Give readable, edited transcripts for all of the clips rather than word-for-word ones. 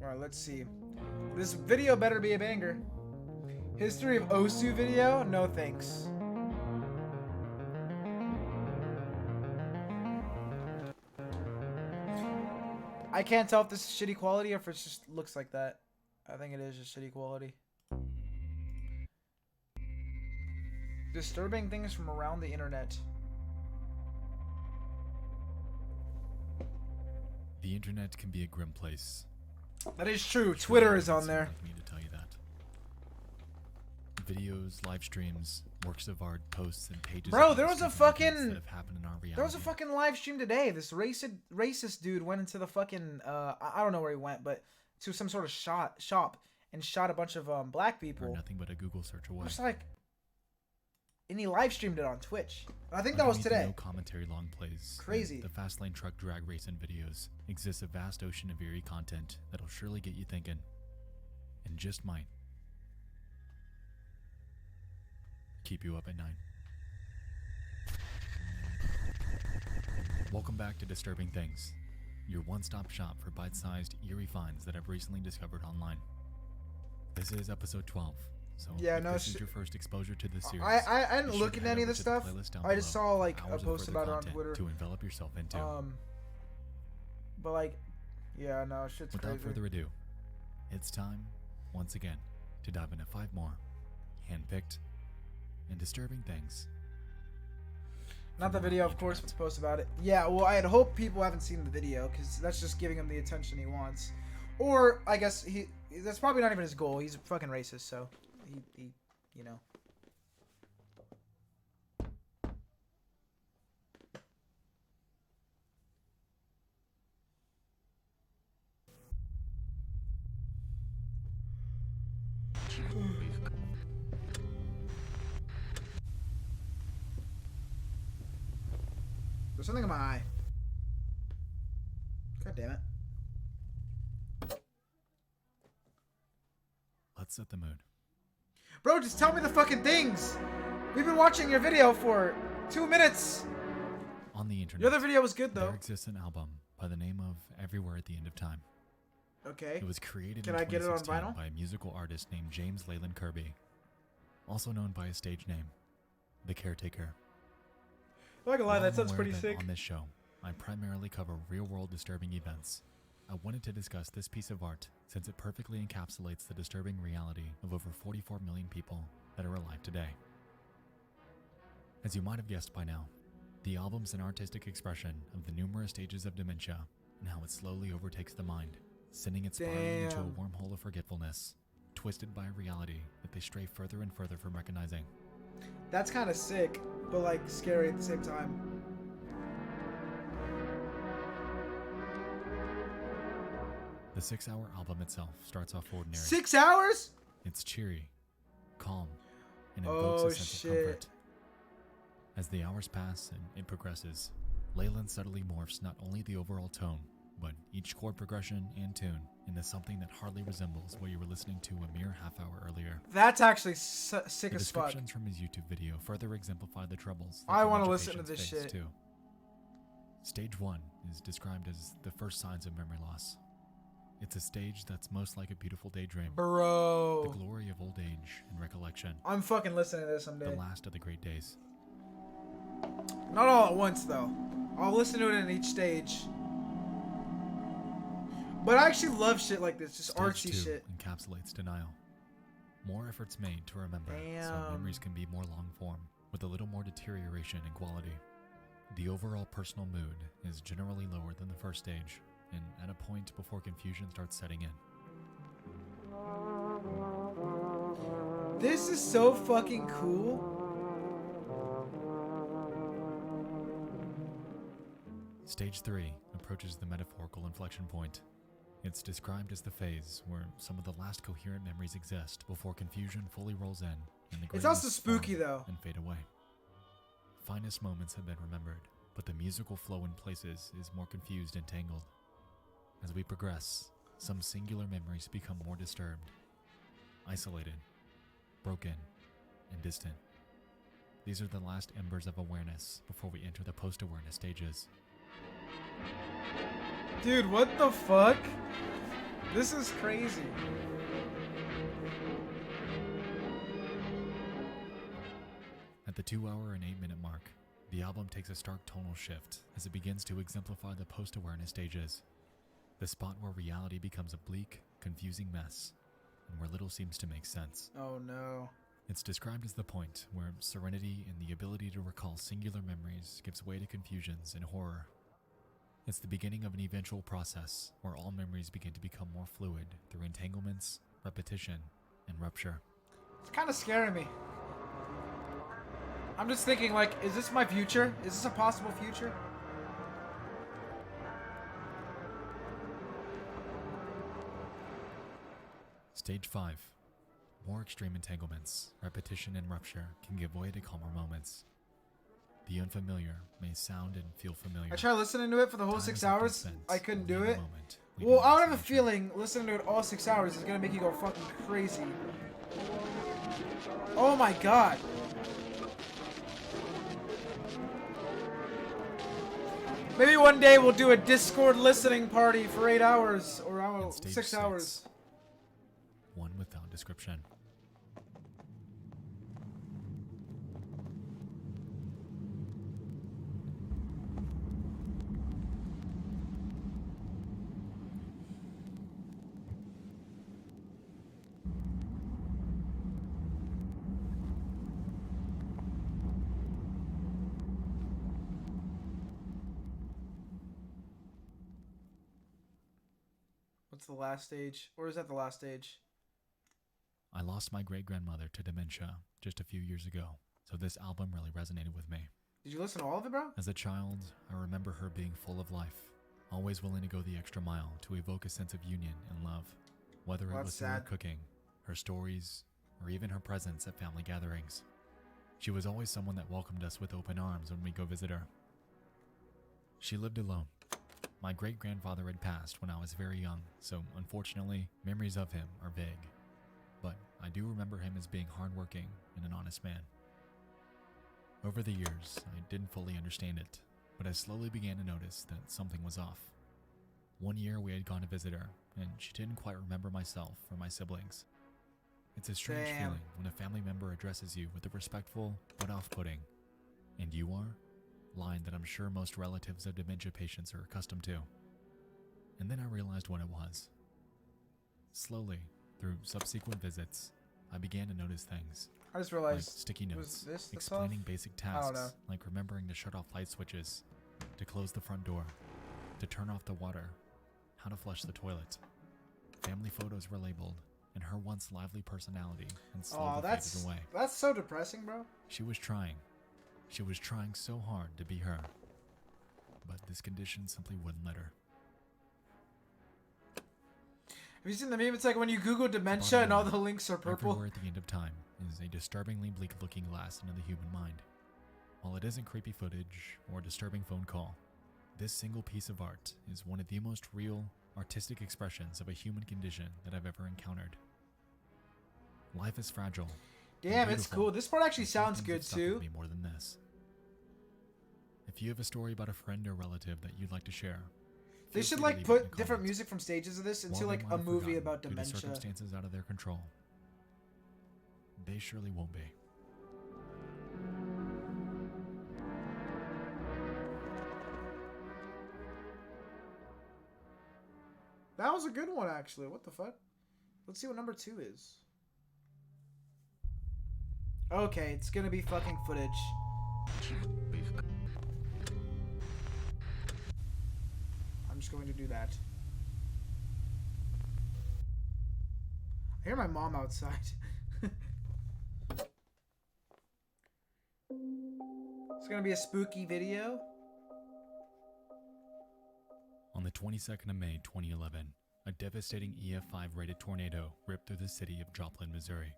Alright, let's see. This video better be a banger. History of Osu video? No thanks. I can't tell if this is shitty quality or if it just looks like that. I think it is just shitty quality. Disturbing things from around the internet. The internet can be a grim place. That is true. Twitter is on there. Like me to tell you that. Videos, live streams, works of art, posts, and pages. Bro, there was a fucking that have happened in our reality. there was a fucking live stream today. This racist dude went into the fucking I don't know where he went, but to some sort of shop and shot a bunch of black people. Or nothing but a Google search away. Just like, and he live streamed it on Twitch. I think that was today. No commentary long plays. Crazy. The Fastlane truck drag racing videos exists a vast ocean of eerie content that'll surely get you thinking, and just might keep you up at night. Welcome back to Disturbing Things, your one-stop shop for bite-sized, eerie finds that I've recently discovered online. This is episode 12. So yeah, if no, this is your first exposure to this series. I didn't look at any of this stuff. I just saw like a hours of post further about it on content Twitter. to envelop yourself into. But like, yeah, no, shit's Without crazy. further ado, it's time, once again, to dive into 5 more hand-picked and disturbing things. Not the video, of course, but the post about it. Yeah, well, I had hoped people haven't seen the video because that's just giving him the attention he wants. Or I guess that's probably not even his goal. He's fucking racist, so he you know. There's something in my eye. God damn it. Let's set the mood. Bro, just tell me the fucking things. We've been watching your video for 2 minutes. On the internet, Your other video was good though. there exists an album by the name of Everywhere at the End of Time. Okay. It was created Can in I get it on 2016 vinyl? by a musical artist named James Leyland Kirby, also known by his stage name, The Caretaker. I'm not gonna lie, While that I'm sounds aware pretty that sick. On this show, I primarily cover real-world disturbing events. I wanted to discuss this piece of art since it perfectly encapsulates the disturbing reality of over 44 million people that are alive today. As you might have guessed by now, the album's an artistic expression of the numerous stages of dementia and how it slowly overtakes the mind, sending it spiraling into a Damn. wormhole of forgetfulness, twisted by a reality that they stray further and further from recognizing. That's kind of sick, but like scary at the same time. The 6-hour album itself starts off ordinary. 6 hours? It's cheery, calm, and invokes Oh, a sense of shit. comfort. As the hours pass and it progresses, Leyland subtly morphs not only the overall tone, but each chord progression and tune into something that hardly resembles what you were listening to a mere half-hour earlier. That's actually sick The as fuck. descriptions from his YouTube video further exemplify the troubles that I want to dementia listen to patients this face, shit. too. Stage 1 is described as the first signs of memory loss. It's a stage that's most like a beautiful daydream. The Bro. glory of old age and recollection. I'm fucking listening to this someday. The last of the great days. Not all at once, though. I'll listen to it in each stage. But I actually love shit like this. Just Stage artsy 2 shit. encapsulates denial. More efforts made to remember, so Damn. memories can be more long form, with a little more deterioration in quality. The overall personal mood is generally lower than the first stage, and at a point before confusion starts setting in. This is so fucking cool. Stage 3 approaches the metaphorical inflection point. It's described as the phase where some of the last coherent memories exist before confusion fully rolls in and the It's also grains spooky, form though. and fade away. Finest moments have been remembered, but the musical flow in places is more confused and tangled. As we progress, some singular memories become more disturbed, isolated, broken, and distant. These are the last embers of awareness before we enter the post-awareness stages. Dude, what the fuck? This is crazy. At the 2-hour and 8-minute mark, the album takes a stark tonal shift as it begins to exemplify the post-awareness stages, the spot where reality becomes a bleak, confusing mess, and where little seems to make sense. Oh no. It's described as the point where serenity and the ability to recall singular memories gives way to confusions and horror. It's the beginning of an eventual process where all memories begin to become more fluid through entanglements, repetition, and rupture. It's kind of scaring me. I'm just thinking, like, is this my future? Is this a possible future? Stage 5. More extreme entanglements, repetition, and rupture can give way to calmer moments. The unfamiliar may sound and feel familiar. I tried listening to it for the whole Time 6 is often hours. spent I couldn't do living the it. moment, Well, leaving I would have a imagination. feeling listening to it all 6 hours is gonna make you go fucking crazy. Oh my god. Maybe one day we'll do a Discord listening party for 8 hours or In stage 6 hours. One without description. What's the last stage? Or is that the last stage? I lost my great-grandmother to dementia just a few years ago, so this album really resonated with me. Did you listen to all of it, bro? As a child, I remember her being full of life, always willing to go the extra mile to evoke a sense of union and love, whether Well, it that's was through her sad. cooking, her stories, or even her presence at family gatherings. She was always someone that welcomed us with open arms when we go visit her. She lived alone. My great-grandfather had passed when I was very young, so unfortunately, memories of him are vague. But I do remember him as being hardworking and an honest man. Over the years, I didn't fully understand it, but I slowly began to notice that something was off. One year we had gone to visit her, and she didn't quite remember myself or my siblings. It's a strange Damn. feeling when a family member addresses you with a respectful but off-putting, "And you are?" line that I'm sure most relatives of dementia patients are accustomed to. And then I realized what it was. Slowly, through subsequent visits, I began to notice things, I just like realized. sticky was notes, this the explaining stuff? basic I don't know. tasks, like remembering to shut off light switches, to close the front door, to turn off the water, how to flush the toilet. Family photos were labeled, and her once lively personality and slowly Oh, faded away. that's so depressing, bro. She was trying. She was trying so hard to be her. But this condition simply wouldn't let her. Have you seen the meme? It's like when you Google dementia and all the links are purple. Everywhere at the end of time is a disturbingly bleak looking glass into the human mind. While it isn't creepy footage or a disturbing phone call, this single piece of art is one of the most real, artistic expressions of a human condition that I've ever encountered. Life is fragile. and Damn, it's beautiful, cool. This part actually and some sounds things good have stuck with too. me more than this. If you have a story about a friend or relative that you'd like to share, They feel should free to like leave it in put the different comments. music from stages of this While into they like might a have movie forgotten about due to dementia. circumstances out of their control, they surely won't be. That was a good one, actually. What the fuck? Let's see what number 2 is. Okay, it's gonna be fucking footage. I'm just going to do that. I hear my mom outside. It's gonna be a spooky video. On the 22nd of May 2011, a devastating EF5 rated tornado ripped through the city of Joplin, Missouri.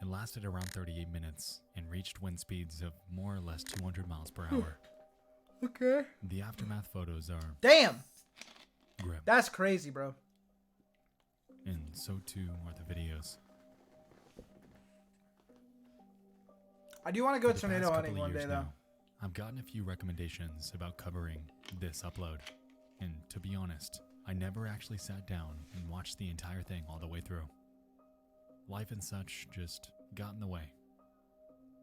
It lasted around 38 minutes and reached wind speeds of more or less 200 miles per hour. Okay. The aftermath photos are Damn! grim, That's crazy, bro. and so too are the videos. I do want to go For the tornado past hunting couple of one day, years though. now, I've gotten a few recommendations about covering this upload, and to be honest, I never actually sat down and watched the entire thing all the way through. Life and such just got in the way.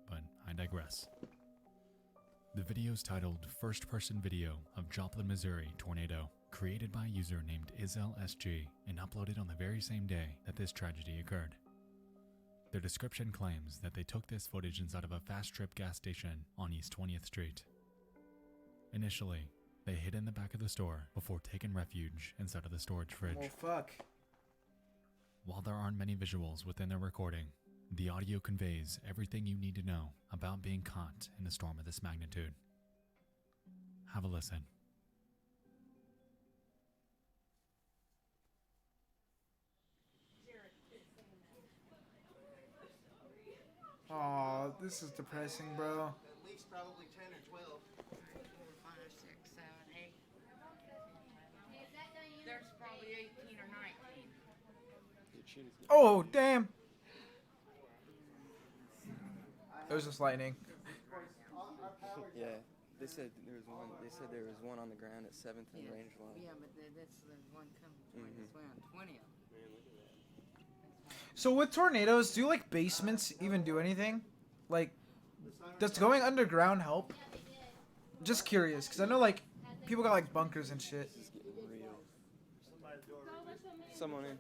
But I digress. The video is titled First Person Video of Joplin, Missouri Tornado, created by a user named IzelSG and uploaded on the very same day that this tragedy occurred. Their description claims that they took this footage inside of a Fast Trip gas station on East 20th Street. Initially, they hid in the back of the store before taking refuge inside of the storage fridge. Well, fuck. While there aren't many visuals within their recording, the audio conveys everything you need to know about being caught in a storm of this magnitude. Have a listen. Aw, this is depressing, bro. At least probably 10 or 12. 5, 6, 7, 8. There's probably 18 or 19. Oh, damn. It was just lightning. Yeah, they said there was one. They said there was one on the ground at 7th and Range Line. Yeah, but that's the one coming this way on 20th. So with tornadoes, do like basements even do anything? Like, does going underground help? Just curious, because I know like people got like bunkers and shit. This is getting real. Someone in.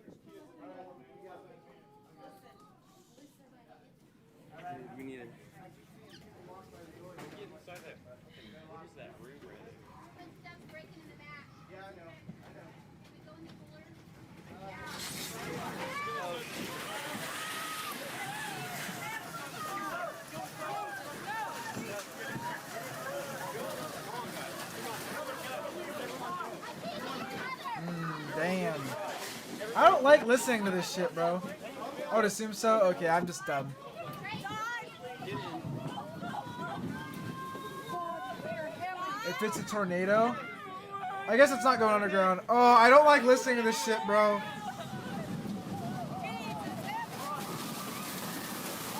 We need it. Damn. I don't like listening to this shit, bro. I would assume so. Okay, I'm just dumb. If it's a tornado, I guess it's not going underground. Oh, I don't like listening to this shit, bro.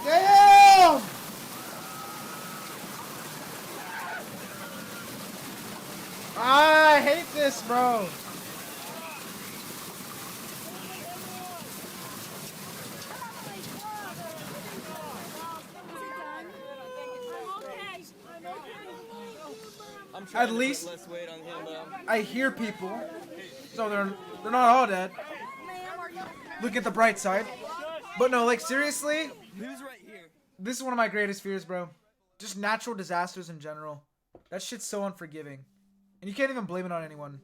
Damn! I hate this, bro. I'm trying At to least put less weight on him, though. I hear people, so they're not all dead. Look at the bright side. But no, like seriously, Who's right here? this is one of my greatest fears, bro. Just natural disasters in general. That shit's so unforgiving. And you can't even blame it on anyone.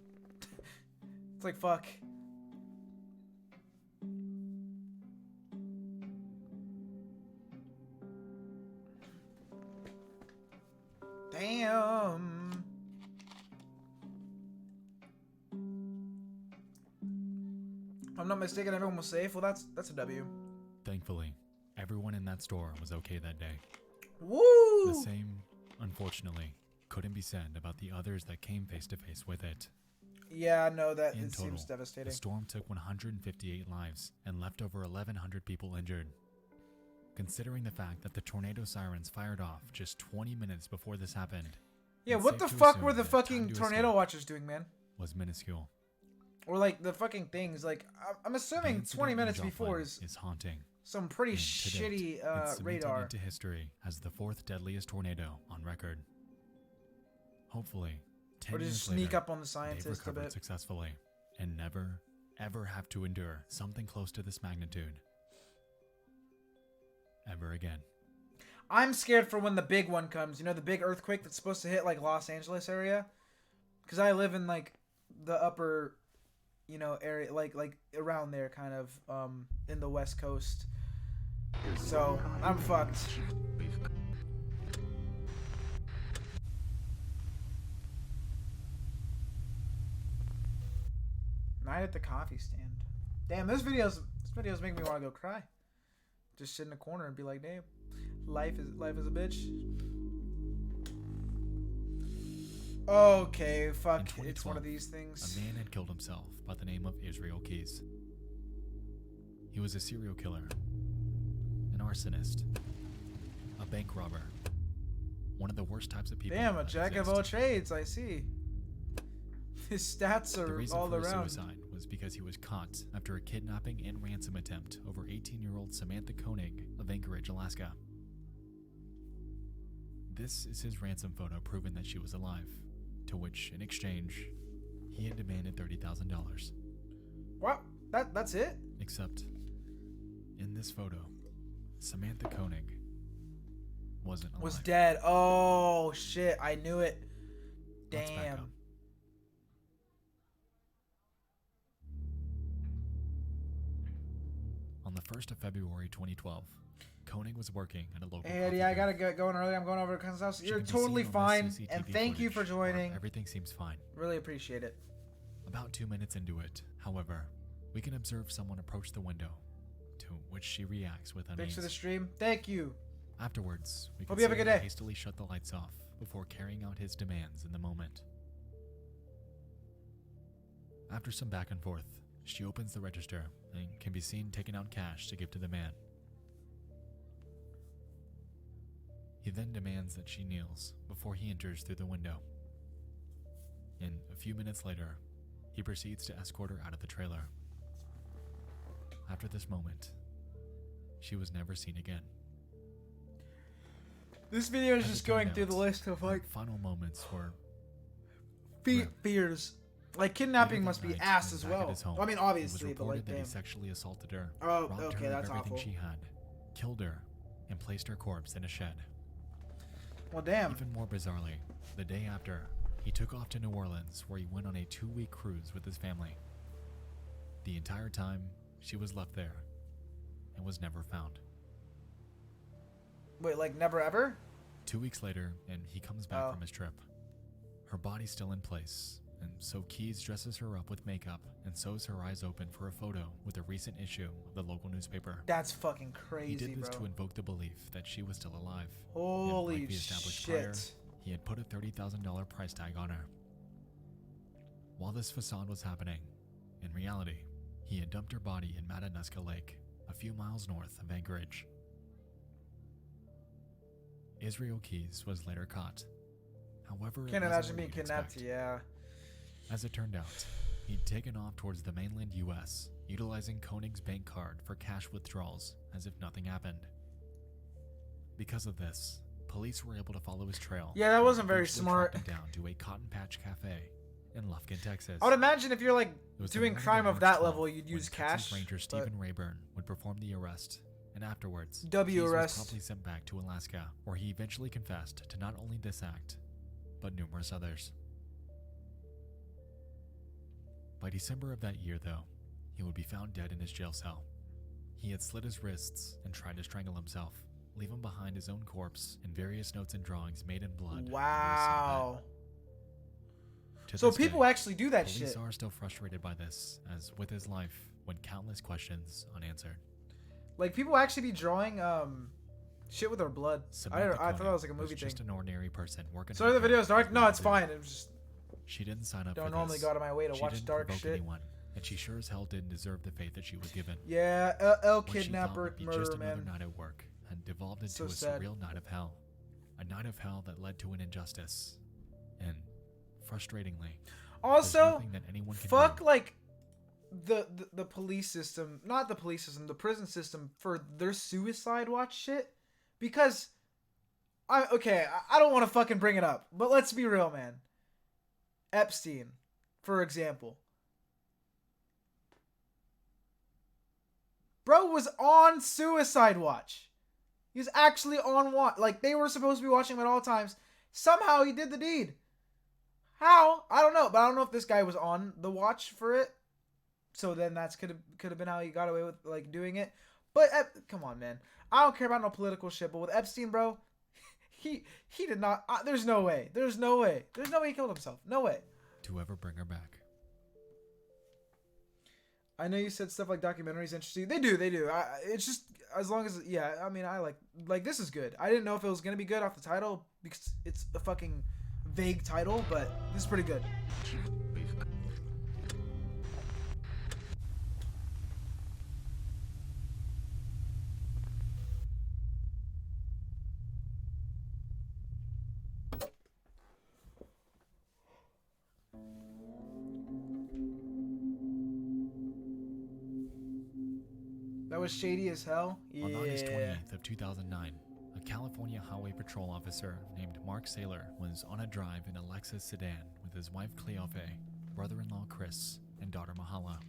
It's like, fuck. Damn. If I'm not mistaken, everyone was safe. Well, that's a W. Thankfully, everyone in that store was okay that day. Woo! The same, unfortunately, couldn't be said about the others that came face to face with it. Yeah, no, that In it total, seems devastating. the storm took 158 lives and left over 1,100 people injured. Considering the fact that the tornado sirens fired off just 20 minutes before this happened, Yeah, it's what the safe to fuck assume were the that time fucking to tornado escape watchers doing, man? was minuscule. Or like the fucking things. Like I'm The assuming incident 20 in minutes Joplin before is haunting. some pretty And to date, shitty it's cemented radar. into history as the 4th deadliest tornado on record. Hopefully, 10 Or to years just sneak later, up on the they've scientist a recovered bit. successfully and never, ever have to endure something close to this magnitude ever again. I'm scared for when the big one comes. You know, the big earthquake that's supposed to hit like Los Angeles area, because I live in like the upper, you know, area, like around there, kind of in the West Coast. So I'm fucked. Night at the coffee stand. Damn, this video's making me want to go cry. Just sit in a corner and be like, damn, life is a bitch. Okay, fuck. In It's one of 2012, these things. A man had killed himself by the name of Israel Keys. He was a serial killer, an arsonist, a bank robber, one of the worst types of people. Damn, a that jack of exist. all trades, I see. His stats The are reason all for his around. suicide was because he was caught after a kidnapping and ransom attempt over 18-year-old Samantha Koenig of Anchorage, Alaska. This is his ransom photo proving that she was alive, to which, in exchange, he had demanded $30,000. What? That's it? Except, in this photo, Samantha Koenig wasn't alive. Was dead. Oh shit! I knew it. Let's back Damn. up. On the 1st of February 2012, Koenig was working at a local Hey, coffee Eddie, I booth. gotta get going early. I'm going over to Cousin's house. She You're can be totally seen on fine, this and CCTV thank you for footage where joining. Everything seems fine. Really appreciate it. About 2 minutes into it, however, we can observe someone approach the window, to which she reacts with Thanks unease. for the stream. Thank you. Afterwards, we can Hope you have a see good her day. hastily shut the lights off before carrying out his demands in the moment. After some back and forth, she opens the register and can be seen taking out cash to give to the man. He then demands that she kneels before he enters through the window. And a few minutes later, he proceeds to escort her out of the trailer. After this moment, she was never seen again. This video is As just it turned going through the out, list of her like final moments were fears. Like later kidnapping that must be night, ass when as back at well. his home, I mean, it was obviously, but like, reported that he damn. sexually assaulted her, Oh, robbed okay, her that's of everything awful. she had, killed her, and placed her corpse in a shed. Well, damn. Even more bizarrely, the day after, he took off to New Orleans where he went on a 2-week cruise with his family. The entire time, she was left there and was never found. Wait, like never ever? 2 weeks later, and he comes back Oh. from his trip. Her body's still in place, and so Keyes dresses her up with makeup and sews her eyes open for a photo with a recent issue of the local newspaper. That's fucking He crazy, did this bro. to invoke the belief that she was still alive. Holy and like we established shit. prior, he had put a $30,000 price tag on her. While this facade was happening, in reality, he had dumped her body in Matanuska Lake, a few miles north of Anchorage. Israel Keyes was later caught. However, it Can't wasn't imagine what being you'd kidnapped. expect. Yeah. As it turned out, he'd taken off towards the mainland US, utilizing Koenig's bank card for cash withdrawals as if nothing happened. Because of this, police were able to follow his trail. Yeah, that wasn't and very eventually smart. tracked him down to a Cotton Patch Cafe in Lufkin, Texas. I would imagine if you're like It was the doing morning of crime of March that 12th level, you'd when use Texas cash. Ranger but- Stephen Rayburn would perform the arrest, and afterwards, W Keyes arrest. was promptly sent back to Alaska, where he eventually confessed to not only this act, but numerous others. By December of that year, though, he would be found dead in his jail cell. He had slit his wrists and tried to strangle himself, leaving behind his own corpse and various notes and drawings made in blood. under his cell Wow. bed. To So this people day, actually do that police shit. are still frustrated by this, as with his life went countless questions unanswered. Like people actually be drawing shit with their blood. Samantha I thought that Koenig was like a movie thing. just an ordinary person working. Sorry, the hard video is dark. as No, well it's as fine. It was just She didn't sign up don't for normally this. go out of my way to She watch didn't dark provoke shit. anyone, and she sure as hell didn't deserve the fate that she was given. Yeah, El What she thought kidnapper, would be just murder another man. night at work had devolved into So a sad. surreal night of hell. A night of hell that led to an injustice. And, frustratingly, there's Also, nothing that anyone can fuck do. like the police system, not the police system, the prison system for their suicide watch shit. Because I don't want to fucking bring it up, but let's be real, man. Epstein, for example. Bro was on suicide watch. He was actually on watch. Like, they were supposed to be watching him at all times. Somehow he did the deed. How? I don't know. But I don't know if this guy was on the watch for it. So then that's could have been how he got away with like doing it. But come on, man. I don't care about no political shit. But with Epstein, bro, he did not. There's no way. There's no way. There's no way he killed himself. No way. To ever bring her back. I know you said stuff like documentaries interesting. They do. It's just as long as I mean I like this is good. I didn't know if it was gonna be good off the title because it's a fucking vague title, but this is pretty good. That was shady as hell. Yeah. On August 28th of 2009, a California Highway Patrol officer named Mark Saylor was on a drive in a Lexus sedan with his wife Cleofe, brother-in-law Chris, and daughter Mahala.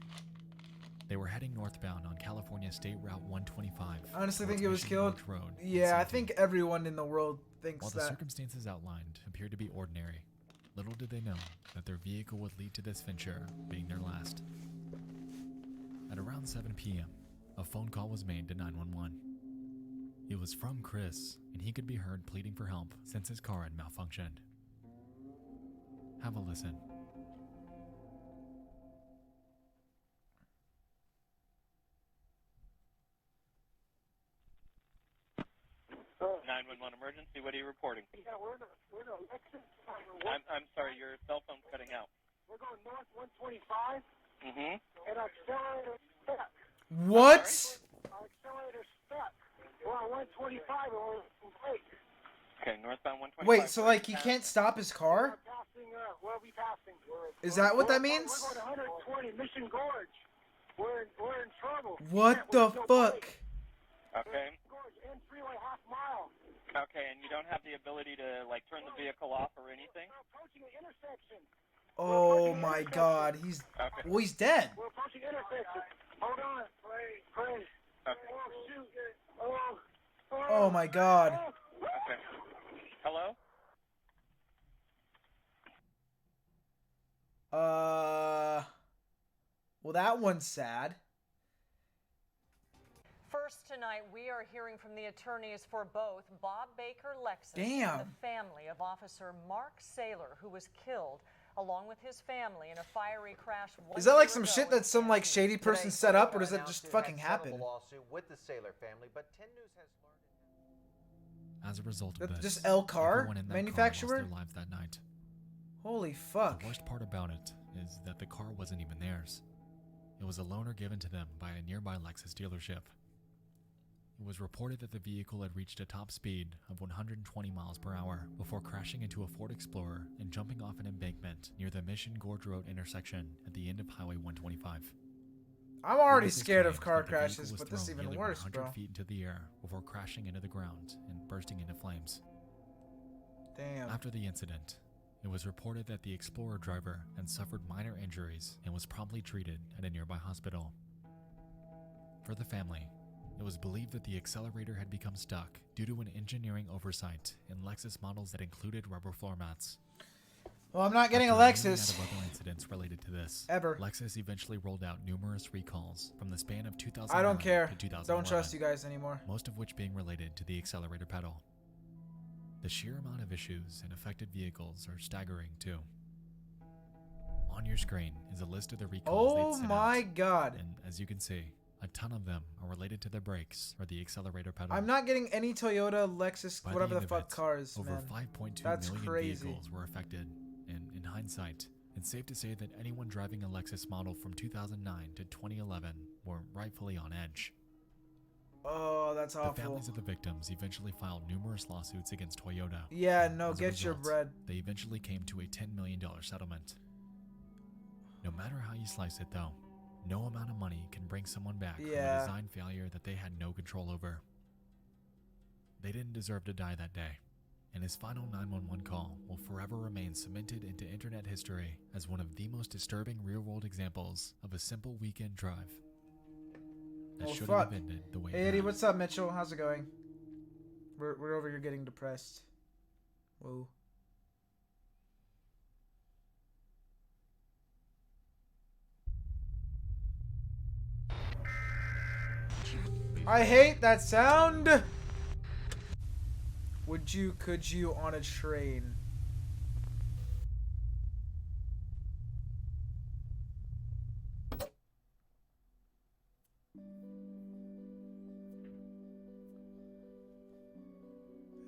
They were heading northbound on California State Route 125. I honestly think towards it was Mission killed. Ridge Road in Yeah, I Safety. think everyone in the world thinks While the that. circumstances outlined appeared to be ordinary, little did they know that their vehicle would lead to this venture being their last. At around 7 p.m., a phone call was made to 911. It was from Chris, and he could be heard pleading for help since his car had malfunctioned. Have a listen. 911 emergency. What are you reporting? Yeah, we're in a Lexus. I'm sorry, your cell phone's cutting out. We're going north 125, Mm-hmm. and our accelerator stuck. What? Our accelerator stuck. We're on 125, and we're late. Okay, northbound 125. Wait, so like he can't stop his car? We're passing, where are we passing? Is that what that means? We're going 120, Mission Gorge. We're in trouble. What the There's no fuck? break. Okay. Gorge, and freeway half mile. Okay, and you don't have the ability to like turn the vehicle off or anything? We're approaching an intersection. Oh my god, he's Okay. well, he's dead. We're approaching intersection. Hold on. Pray. Okay. Oh, shoot. Oh. Oh my god. Okay. Hello? Well, that one's sad. First tonight, we are hearing from the attorneys for both Bob Baker Lexus Damn. and the family of Officer Mark Saylor, who was killed along with his family in a fiery crash. Is that like some shit that some like shady person set up, or does that just fucking happen? Lawsuit with the Saylor family, but 10 News has learned. As a result of That's this, just L car everyone in that manufacturer? car lost their lives that night. Holy fuck. The worst part about it is that the car wasn't even theirs. It was a loaner given to them by a nearby Lexus dealership. It was reported that the vehicle had reached a top speed of 120 miles per hour before crashing into a Ford Explorer and jumping off an embankment near the Mission Gorge Road intersection at the end of Highway 125. I'm already Witnesses scared of claimed car that the vehicle crashes, was but this is thrown even nearly worse, 100 bro. feet into the air before crashing into the ground and bursting into flames. Damn. After the incident, it was reported that the Explorer driver had suffered minor injuries and was promptly treated at a nearby hospital. For the family, it was believed that the accelerator had become stuck due to an engineering oversight in Lexus models that included rubber floor mats. Well, I'm not getting a After a myriad Lexus. of other incidents related to this, Ever. Lexus eventually rolled out numerous recalls from the span of 2009 I don't care. to 2011. Don't trust you guys anymore. Most of which being related to the accelerator pedal. The sheer amount of issues in affected vehicles are staggering too. On your screen is a list of the recalls Oh they've sent my out, god. and as you can see, a ton of them are related to the brakes or the accelerator pedal. I'm not getting any Toyota, Lexus, By whatever end the of fuck it, cars, over man. 5.2 That's million crazy. vehicles were affected, and in hindsight, it's safe to say that anyone driving a Lexus model from 2009 to 2011 were rightfully on edge. Oh, that's The awful. families of the victims eventually filed numerous lawsuits against Toyota. Yeah, no, As a get your result, bread. They eventually came to a $10 million settlement. No matter how you slice it, though, no amount of money can bring someone back from Yeah. a design failure that they had no control over. They didn't deserve to die that day, and his final 911 call will forever remain cemented into internet history as one of the most disturbing real-world examples of a simple weekend drive that Oh, shouldn't fuck. have ended the way Hey it Eddie, had. what's up, Mitchell? How's it going? We're over here getting depressed. Whoa. I hate that sound. Would you, could you on a train?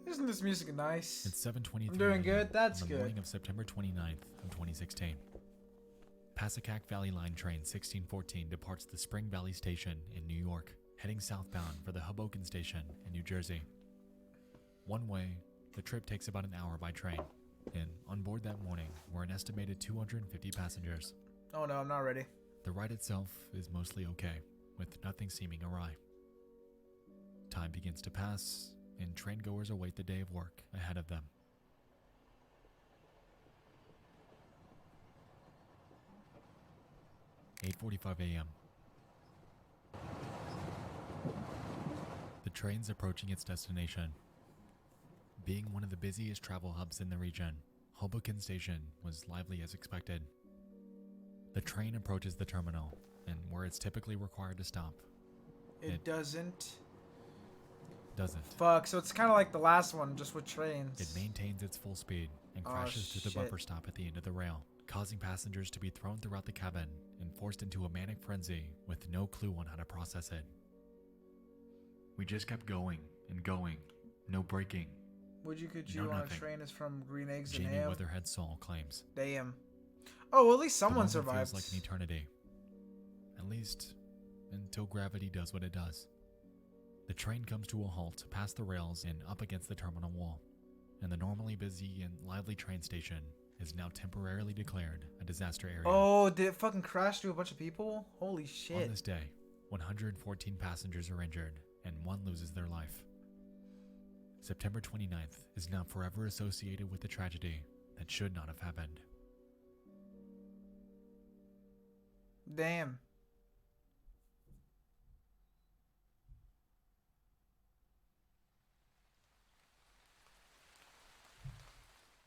Isn't this music nice? It's 7:23. I'm doing good, that's on the good. morning of September 29th of 2016. Passacack Valley Line Train 1614 departs the Spring Valley Station in New York, heading southbound for the Hoboken Station in New Jersey. One way, the trip takes about an hour by train, and on board that morning were an estimated 250 passengers. Oh no, I'm not ready. The ride itself is mostly okay, with nothing seeming awry. time begins to pass, and train goers await the day of work ahead of them. 8:45 a.m. The train's approaching its destination. Being one of the busiest travel hubs in the region, Hoboken Station was lively as expected. The train approaches the terminal, and where it's typically required to stop, It doesn't. doesn't. Fuck, so it's kind of like the last one, just with trains. It maintains its full speed and Oh, crashes through the shit. bumper stop at the end of the rail, causing passengers to be thrown throughout the cabin and forced into a manic frenzy with no clue on how to process it. We just kept going and going, no braking, Would you could No, you on a nothing. train is from Green Eggs and Jamie Ham. Weatherhead Saul claims. Damn. Oh, well, at least The someone moment survived. feels like an eternity. At least, until gravity does what it does. The train comes to a halt past the rails and up against the terminal wall, and the normally busy and lively train station is now temporarily declared a disaster area. Oh, did it fucking crash through a bunch of people? Holy On shit. this day, 114 passengers are injured and one loses their life. September 29th is now forever associated with the tragedy that should not have happened. Damn.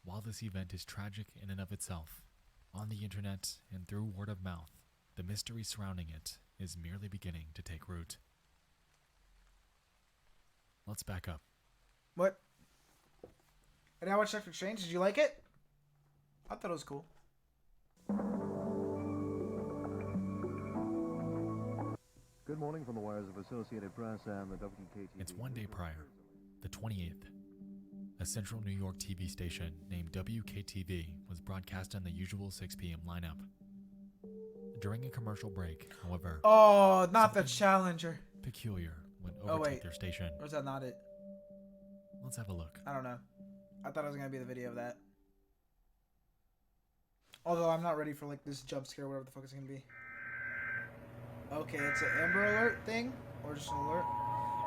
While this event is tragic in and of itself, on the internet and through word of mouth, the mystery surrounding it is merely beginning to take root. Let's back up. What? And I watched Doctor Strange. Did you like it? I thought it was cool. Good morning from the wires of Associated Press and the WKTV. It's one day prior, the 28th. A central New York TV station named WKTV was broadcast on the usual 6 p.m. lineup. During a commercial break, however, Oh, not the Challenger. peculiar would Oh, overtake wait. their station. Or is that not it? Let's have a look. I don't know. I thought it was gonna be the video of that. Although I'm not ready for like this jump scare, whatever the fuck it's gonna be. Okay, it's an Amber Alert thing, or just an alert.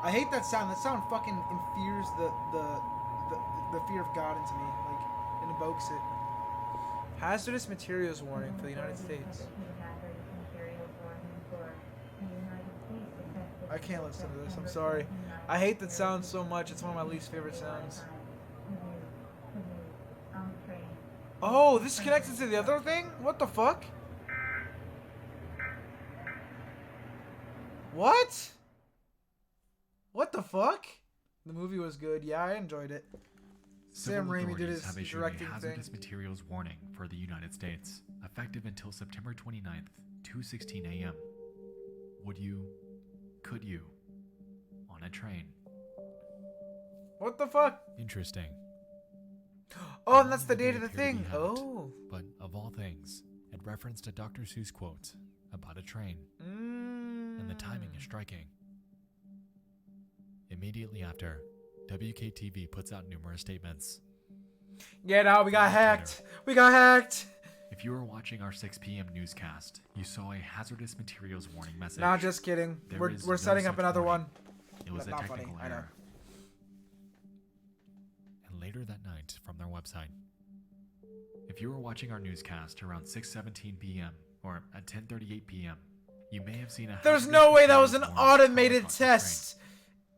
I hate that sound. That sound fucking infers the fear of God into me. Like, it invokes it. Hazardous materials warning for the United States. I can't listen to this. I'm sorry. I hate that sound so much. It's one of my least favorite sounds. Oh, this is connected to the other thing? What the fuck? What? What the fuck? The movie was good. Yeah, I enjoyed it. Sam Civil Raimi did authorities his have issued directing a thing. hazardous materials warning for the United States, effective until September 29th, 2:16 a.m. Could you, on a train? What the fuck? Interesting. Oh, and that's the They date of the appear to be thing. hacked, Oh. But of all things, it referenced a Dr. Seuss quote about a train, and the timing is striking. Immediately after, WKTV puts out numerous statements. Get out, we got Later. hacked. We got hacked. If you were watching our 6 p.m. newscast, you saw a hazardous materials warning message. Nah, just kidding. There We're is we're no setting up such another warning. one. It was But a not funny, technical I know. error. And later that night, from their website, if you were watching our newscast around 6:17 p.m. or at 10:38 p.m., you may have seen a. There's hazardous no way that was an materials warning automated across the screen. test.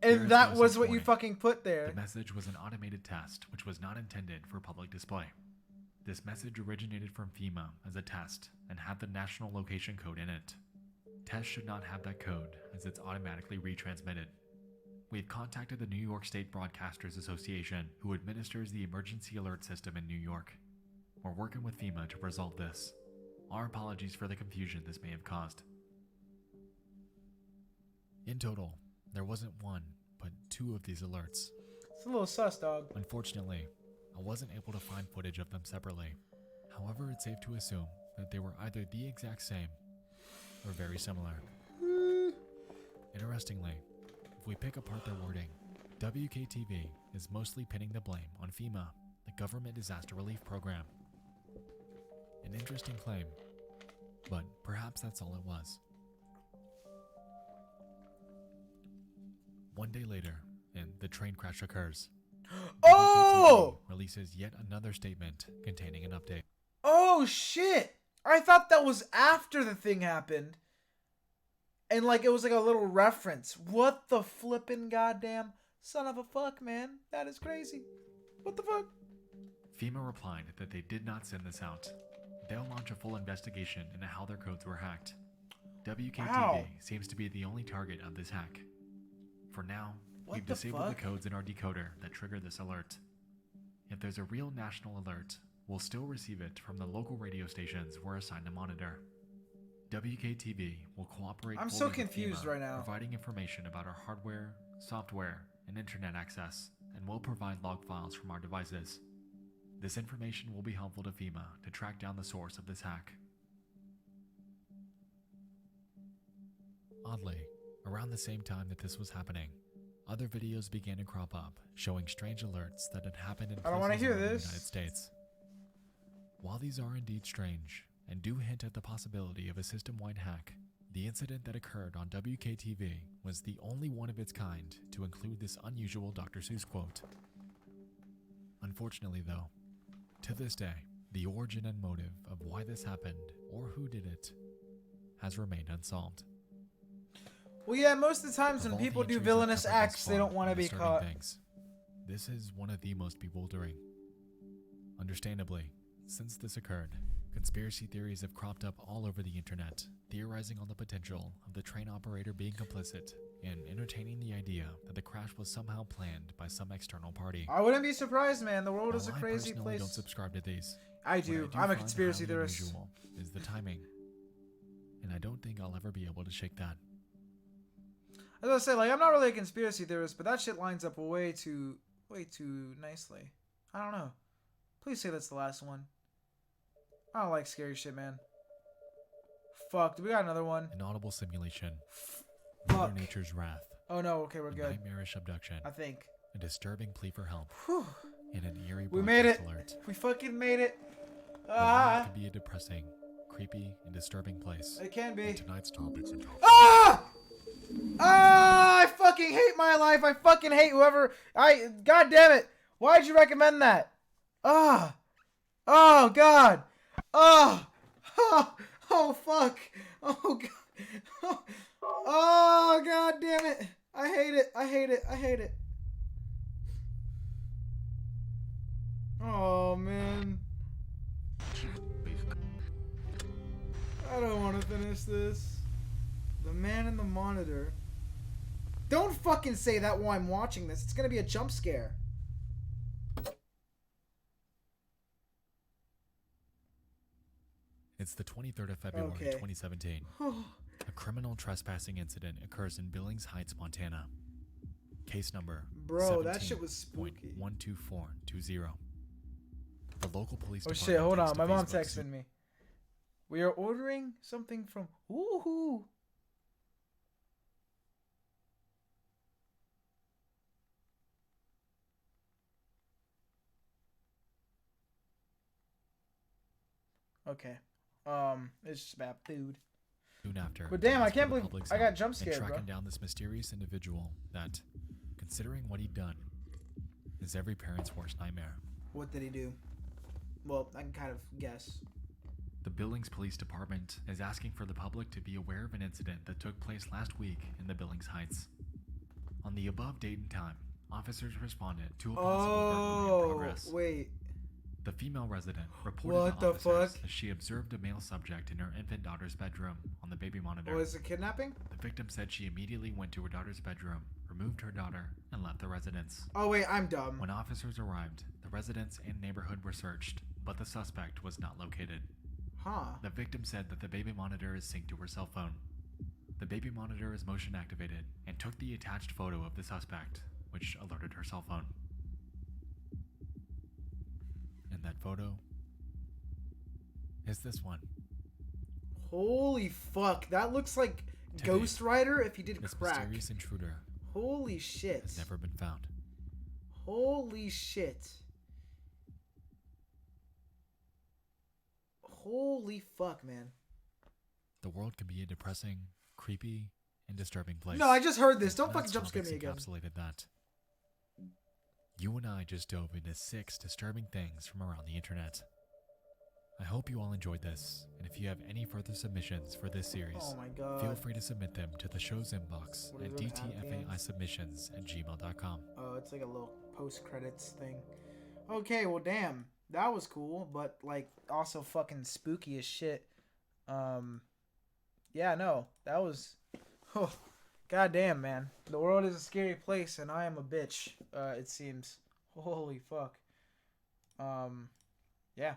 There And is that no was such what you warning. fucking put there. The message was an automated test, which was not intended for public display. This message originated from FEMA as a test and had the national location code in it. Tests should not have that code, as it's automatically retransmitted. We've contacted the New York State Broadcasters Association, who administers the emergency alert system in New York. We're working with FEMA to resolve this. Our apologies for the confusion this may have caused. In total, there wasn't one, but 2 of these alerts. It's a little sus, dog. Unfortunately, I wasn't able to find footage of them separately. However, it's safe to assume that they were either the exact same or very similar. Interestingly, if we pick apart their wording, WKTV is mostly pinning the blame on FEMA, the Government Disaster Relief Program. An interesting claim, but perhaps that's all it was. One day later, and the train crash occurs. Oh! WKTV releases yet another statement containing an update. Oh shit! I thought that was after the thing happened. And like it was like a little reference. What the flippin' goddamn son of a fuck, man? That is crazy. What the fuck? FEMA replied that they did not send this out. They'll launch a full investigation into how their codes were hacked. WKTV Wow. seems to be the only target of this hack. For now, What we've the disabled fuck? the codes in our decoder that trigger this alert. If there's a real national alert, we'll still receive it from the local radio stations we're assigned to monitor. WKTV will cooperate. I'm so fully with confused FEMA, right now. providing information about our hardware, software, and internet access, and will provide log files from our devices. This information will be helpful to FEMA to track down the source of this hack. Oddly, around the same time that this was happening, other videos began to crop up showing strange alerts that had happened in I don't wanna places hear around the this. United States. While these are indeed strange and do hint at the possibility of a system-wide hack, the incident that occurred on WKTV was the only one of its kind to include this unusual Dr. Seuss quote. Unfortunately, though, to this day, the origin and motive of why this happened or who did it has remained unsolved. Well, yeah, most of the times Of when all the people do entries that villainous covered this acts, they far don't want to on be disturbing caught. things, this is one of the most bewildering. Understandably, since this occurred, conspiracy theories have cropped up all over the internet, theorizing on the potential of the train operator being complicit and entertaining the idea that the crash was somehow planned by some external party. I wouldn't be surprised, man. The world is a While crazy I personally place. don't subscribe to these. I what do. I'm a find conspiracy highly theorist. unusual is the timing, and I don't think I'll ever be able to shake that. I was gonna say, like, I'm not really a conspiracy theorist, but that shit lines up way too nicely. I don't know. Please say that's the last one. I don't like scary shit, man. Fuck, do we got another one? An audible simulation. Mother Fuck. Nature's wrath. Oh no, okay, we're A good. nightmarish abduction. I think. A disturbing plea for help. Whew. And an eerie We made it. broadcast alert. We fucking made it. The world Ah! can be a depressing, creepy, and disturbing place. It can be. And tonight's topics and Ah! Ah! I fucking hate my life. I fucking hate whoever. God damn it. Why'd you recommend that? Ah! Oh god. Oh! Oh! Oh fuck! Oh god! Oh god damn it! I hate it! I hate it! I hate it! Oh man! I don't want to finish this. The Man in the Monitor. Don't fucking say that while I'm watching this. It's gonna be a jump scare. It's the 23rd of February, Okay. 2017. A criminal trespassing incident occurs in Billings Heights, Montana. Case number Bro, that shit was spooky. 17.12420. The local police Oh department shit, hold takes on. to My mom Facebook texted me. We are ordering something from Woohoo. Okay. It's just bad food. soon after. But damn, to I ask can't for the believe public's I got help jump in scared, bro. tracking down this mysterious individual that, considering what he'd done, is every parent's worst nightmare. What did he do? Well, I can kind of guess. The Billings Police Department is asking for the public to be aware of an incident that took place last week in the Billings Heights. On the above date and time, officers responded to a possible burglary in Oh, progress. wait. The female resident reported What to the officers fuck? that she observed a male subject in her infant daughter's bedroom on the baby monitor. Oh, is it kidnapping? The victim said she immediately went to her daughter's bedroom, removed her daughter, and left the residence. Oh, wait, I'm dumb. When officers arrived, the residence and neighborhood were searched, but the suspect was not located. Huh. The victim said that the baby monitor is synced to her cell phone. The baby monitor is motion activated and took the attached photo of the suspect, which alerted her cell phone. And that photo is this one. Holy fuck. That looks like Today, Ghost Rider if he did This crack. mysterious intruder Holy shit. has never been found. Holy shit. Holy fuck, man. The world can be a depressing, creepy, and disturbing place. No, I just heard this. Don't Tonight's fucking jump scare me topics again. encapsulated that. You and I just dove into 6 disturbing things from around the internet. I hope you all enjoyed this, and if you have any further submissions for this series, Oh my god. feel free to submit them to the show's inbox What at is it, dtfaisubmissions@gmail.com. Oh, it's like a little post-credits thing. Okay, well, damn. That was cool, but, like, also fucking spooky as shit. Yeah, no. That was... Oh, goddamn, man. The world is a scary place, and I am a bitch, it seems. Holy fuck. Yeah.